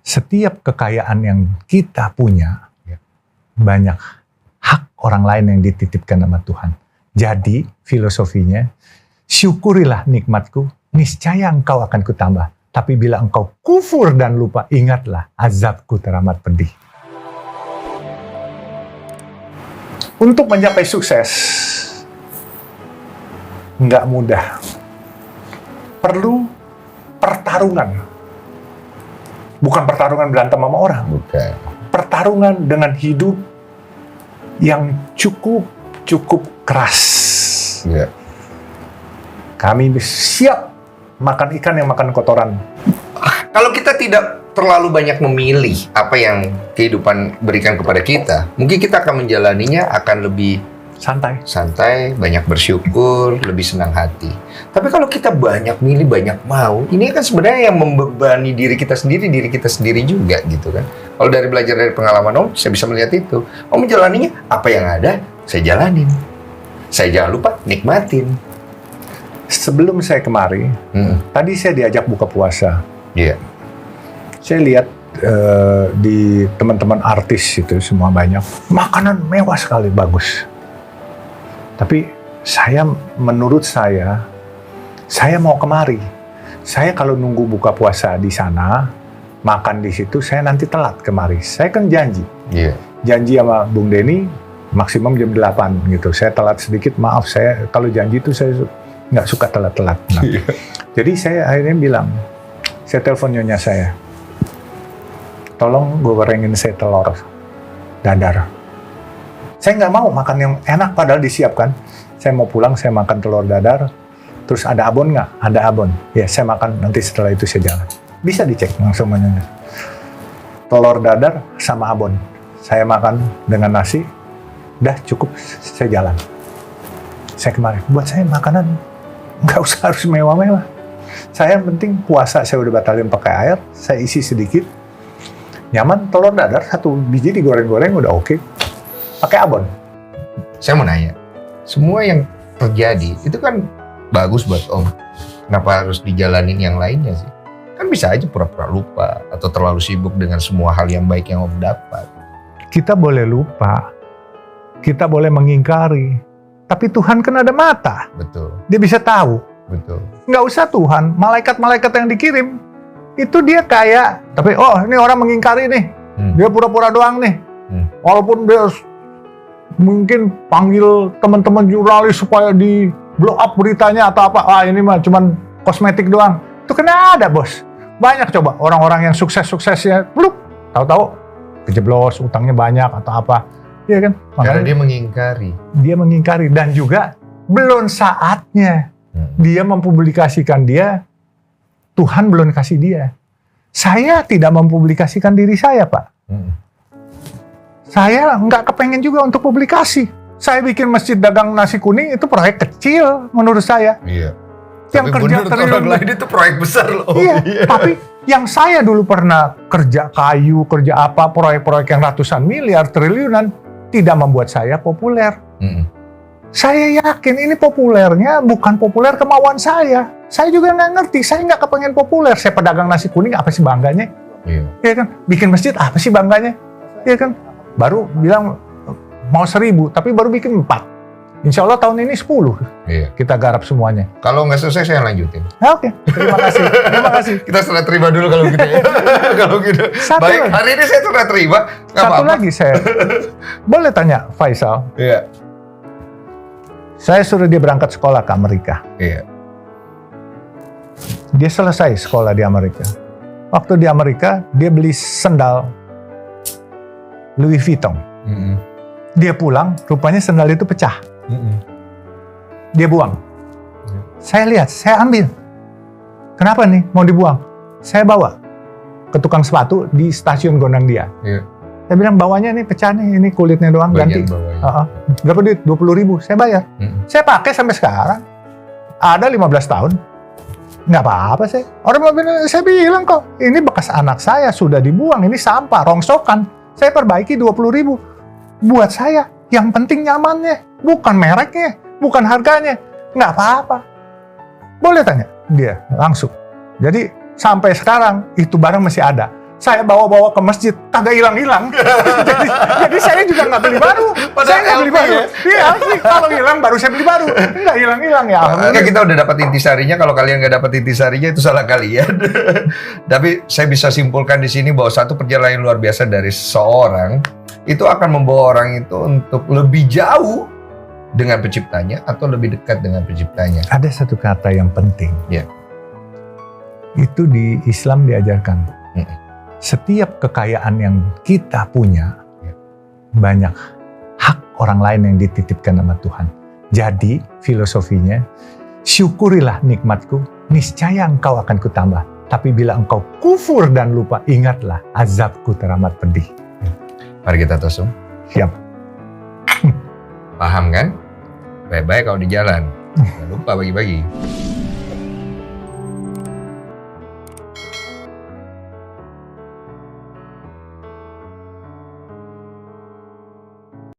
Setiap kekayaan yang kita punya, banyak hak orang lain yang dititipkan sama Tuhan. Jadi filosofinya, syukurilah nikmatku, niscaya engkau akan kutambah. Tapi bila engkau kufur dan lupa, ingatlah azabku teramat pedih. Untuk mencapai sukses, nggak mudah. Perlu pertarungan. Bukan pertarungan berantem sama orang. Bukan. Pertarungan dengan hidup yang cukup keras. Ya. Kami siap makan ikan yang makan kotoran. Kalau kita tidak terlalu banyak memilih apa yang kehidupan berikan kepada kita, mungkin kita akan menjalaninya akan lebih santai, banyak bersyukur, lebih senang hati. Tapi kalau kita banyak milih, banyak mau, ini kan sebenarnya yang membebani diri kita sendiri juga gitu kan. Kalau dari belajar dari pengalaman saya bisa melihat itu. Menjalaninya apa yang ada, saya jalanin. Saya jangan lupa nikmatin. Sebelum saya kemari, tadi saya diajak buka puasa. Iya. Saya lihat di teman-teman artis itu semua banyak. Makanan mewah sekali, bagus. Tapi menurut saya mau kemari. Saya kalau nunggu buka puasa di sana, makan di situ, saya nanti telat kemari. Saya kan janji. Yeah. Janji sama Bung Denny, maksimum jam 8 gitu. Saya telat sedikit, maaf. Saya kalau janji itu saya nggak suka telat-telat. Nah, jadi saya akhirnya bilang, saya telepon nyonya saya. Tolong gorengin saya telur dadar. Saya nggak mau makan yang enak padahal disiapkan. Saya mau pulang, saya makan telur dadar. Terus ada abon nggak? Ada abon. Ya, saya makan, nanti setelah itu saya jalan. Bisa dicek langsung menunya. Telur dadar sama abon. Saya makan dengan nasi. Udah cukup, saya jalan. Saya kemarin, buat saya makanan nggak usah harus mewah-mewah. Saya yang penting puasa saya udah batalin pakai air. Saya isi sedikit. Nyaman, telur dadar 1 biji digoreng-goreng udah oke. Pakai abon. Saya mau nanya, semua yang terjadi itu kan bagus buat Om. Kenapa harus dijalanin yang lainnya sih? Kan bisa aja pura-pura lupa atau terlalu sibuk dengan semua hal yang baik yang Om dapat. Kita boleh lupa, kita boleh mengingkari, tapi Tuhan kan ada mata. Betul. Dia bisa tahu. Betul. Nggak usah Tuhan, malaikat-malaikat yang dikirim, itu dia kayak, tapi ini orang mengingkari nih, dia pura-pura doang nih. Walaupun dia mungkin panggil teman-teman jurnalis supaya di blow up beritanya atau apa, ini mah cuman kosmetik doang. Itu kena ada, bos. Banyak coba orang-orang yang sukses-suksesnya, tahu-tahu kejeblos, utangnya banyak atau apa. Iya kan? Karena dia mengingkari. Dia mengingkari dan juga belum saatnya dia mempublikasikan dia. Tuhan belum kasih dia. Saya tidak mempublikasikan diri saya, Pak. Saya nggak kepengen juga untuk publikasi. Saya bikin masjid dagang nasi kuning itu proyek kecil menurut saya. Iya. Yang tapi kerja orang lain itu proyek besar loh. Iya. Tapi yang saya dulu pernah kerja kayu, kerja apa, proyek-proyek yang ratusan miliar, triliunan, tidak membuat saya populer. Saya yakin ini populernya bukan populer kemauan saya. Saya juga nggak ngerti. Saya nggak kepengen populer. Saya pedagang nasi kuning, apa sih bangganya? Iya kan? Bikin masjid, apa sih bangganya? Iya kan? Baru bilang mau 1.000, tapi baru bikin 4. Insya Allah tahun ini 10. Iya. Kita garap semuanya. Kalau nggak selesai, saya lanjutin. Oke. Terima kasih. Terima kasih. Kita serah terima dulu kalau gitu ya. Kalau gitu. Baik, lagi. hari ini saya serah terima. Satu lagi saya. Boleh tanya Faisal? Iya. Saya suruh dia berangkat sekolah ke Amerika. Iya. Dia selesai sekolah di Amerika. Waktu di Amerika, dia beli sendal Louis Vuitton. Dia pulang, rupanya sendal itu pecah. Dia buang. Saya lihat, saya ambil. Kenapa nih mau dibuang? Saya bawa ke tukang sepatu di stasiun Gondang Dia. Saya bilang, bawanya nih pecah nih, ini kulitnya doang, ganti. Berapa duit? 20.000, saya bayar. Saya pakai sampai sekarang. Ada 15 tahun. Nggak apa-apa sih. Orang mobil saya bilang kok, ini bekas anak saya, sudah dibuang, ini sampah, rongsokan. Saya perbaiki 20.000. Buat saya, yang penting nyamannya, bukan mereknya, bukan harganya. Nggak apa-apa. Boleh tanya? Dia langsung. Jadi sampai sekarang itu barang masih ada. saya bawa-bawa ke masjid, kagak hilang-hilang. jadi saya juga nggak beli baru. Saya nggak beli baru. Iya, kalau hilang baru saya beli baru. Nggak hilang-hilang ya. Oke, kita udah dapat intisarinya. Kalau kalian nggak dapat intisarinya itu salah kalian. Tapi saya bisa simpulkan di sini bahwa satu perjalanan luar biasa dari seseorang itu akan membawa orang itu untuk lebih jauh dengan penciptanya atau lebih dekat dengan penciptanya. Ada satu kata yang penting. Ya. Itu di Islam diajarkan. Setiap kekayaan yang kita punya, banyak hak orang lain yang dititipkan sama Tuhan. Jadi filosofinya, syukurilah nikmatku, niscaya engkau akan kutambah. Tapi bila engkau kufur dan lupa, ingatlah azabku teramat pedih. Mari kita tosung. Siap. Paham kan? Baik-baik kalau di jalan. Jangan lupa bagi-bagi.